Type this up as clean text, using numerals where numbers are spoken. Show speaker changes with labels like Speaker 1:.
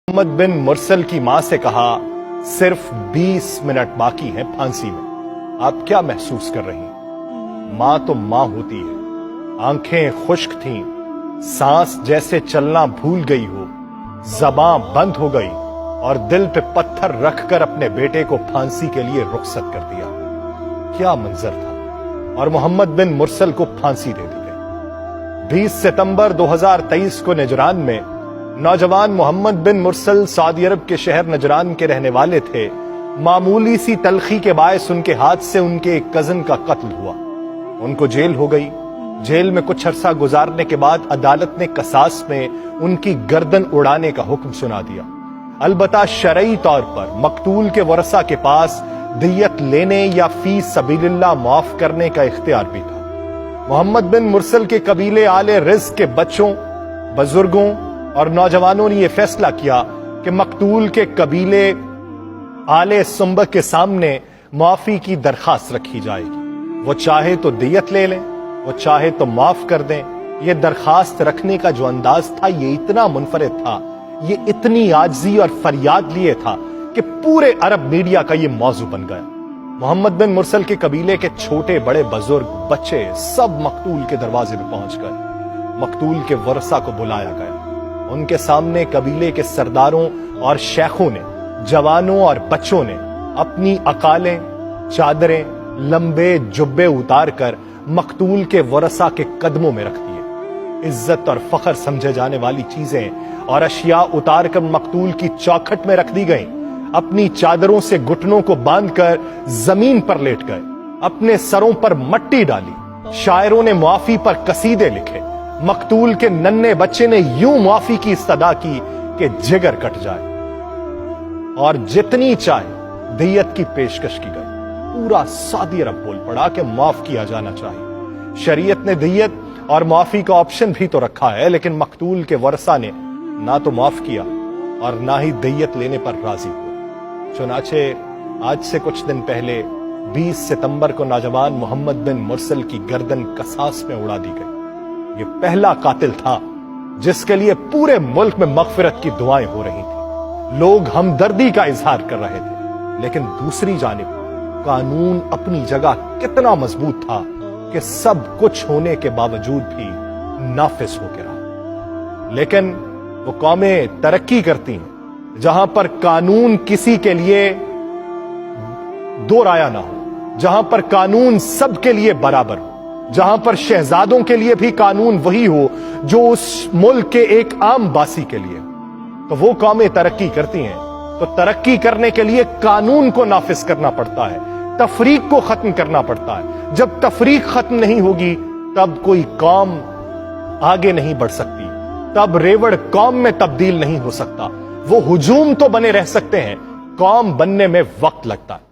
Speaker 1: मोहम्मद बिन मुरसल की मां से कहा, सिर्फ 20 मिनट बाकी हैं फांसी में। आप क्या महसूस कर रही हैं? मां तो मां होती है। आंखें खुश्क थीं, सांस जैसे चलना भूल गई हो, ज़बां बंद हो गई और दिल पे पत्थर रखकर अपने बेटे को फांसी के लिए रुखसत कर दिया। क्या मंजर था। और मोहम्मद बिन मुरसल को फांसी दे दी गई। 20 सितंबर 2023 को नजरान में नौजवान मोहम्मद बिन मुरसल सऊदी अरब के शहर नजरान के रहने वाले थे। मामूली सी तलखी के बायस उनके हाथ से उनके एक कजन का कत्ल हुआ। उनको जेल हो गई। जेल में कुछ अरसा गुजारने के बाद अदालत ने कसास में उनकी गर्दन उड़ाने का हुक्म सुना दिया। अलबत्ता शरई तौर पर मकतूल के वरसा के पास दियत लेने या फी सबीलिल्लाह माफ करने का इख्तियार भी था। मोहम्मद बिन मुरसल के कबीले आले रिज़्क़ के बच्चों, बुजुर्गों और नौजवानों ने यह फैसला किया कि मकतूल के कबीले आले सुंबा के सामने माफी की दरखास्त रखी जाएगी। वो चाहे तो दियत ले लें, वो चाहे तो माफ कर दें। यह दरखास्त रखने का जो अंदाज था, ये इतना मुनफरिद था, ये इतनी आजिज़ी और फरियाद लिए था कि पूरे अरब मीडिया का ये मौजू बन गया। मोहम्मद बिन मुरसल के कबीले के छोटे बड़े बुजुर्ग बच्चे सब मकतूल के दरवाजे पे पहुंच गए। मकतूल के वरसा को बुलाया गया। उनके सामने कबीले के सरदारों और शेखों ने, जवानों और बच्चों ने अपनी अकालें, चादरें, लंबे जुब्बे उतार कर मकतूल के वरसा के कदमों में रख दिए। इज्जत और फख्र समझे जाने वाली चीजें और अशिया उतार कर मकतूल की चौखट में रख दी गई। अपनी चादरों से घुटनों को बांधकर जमीन पर लेट गए। अपने सरों पर मट्टी डाली। शायरों ने मुआफी पर कसीदे लिखे। मकतूल के नन्हे बच्चे ने यूं मुआफी की इस्तदा की कि जिगर कट जाए और जितनी चाहे दियत की पेशकश की गई। पूरा सऊदी अरब बोल पड़ा कि माफ किया जाना चाहिए। शरीयत ने दियत और माफी का ऑप्शन भी तो रखा है, लेकिन मकतूल के वरसा ने ना तो माफ किया और ना ही दियत लेने पर राजी हुए। चुनाचे आज से कुछ दिन पहले 20 सितंबर को नौजवान मोहम्मद बिन मुरसल की गर्दन कसास में उड़ा दी गई। ये पहला कातिल था जिसके लिए पूरे मुल्क में मगफिरत की दुआएं हो रही थी। लोग हमदर्दी का इजहार कर रहे थे, लेकिन दूसरी जानिब कानून अपनी जगह कितना मजबूत था कि सब कुछ होने के बावजूद भी नाफिज होकर रहा। लेकिन वो कौमें तरक्की करती हैं जहां पर कानून किसी के लिए दो राया ना हो, जहां पर कानून सबके लिए बराबर हो, जहां पर शहजादों के लिए भी कानून वही हो जो उस मुल्क के एक आम बासी के लिए। तो वो कौमें तरक्की करती हैं, तो तरक्की करने के लिए कानून को नाफिज करना पड़ता है, तफरीक को खत्म करना पड़ता है। जब तफरीक खत्म नहीं होगी तब कोई कौम आगे नहीं बढ़ सकती, तब रेवड़ कौम में तब्दील नहीं हो सकता। वो हुजूम तो बने रह सकते हैं, कौम बनने में वक्त लगता है।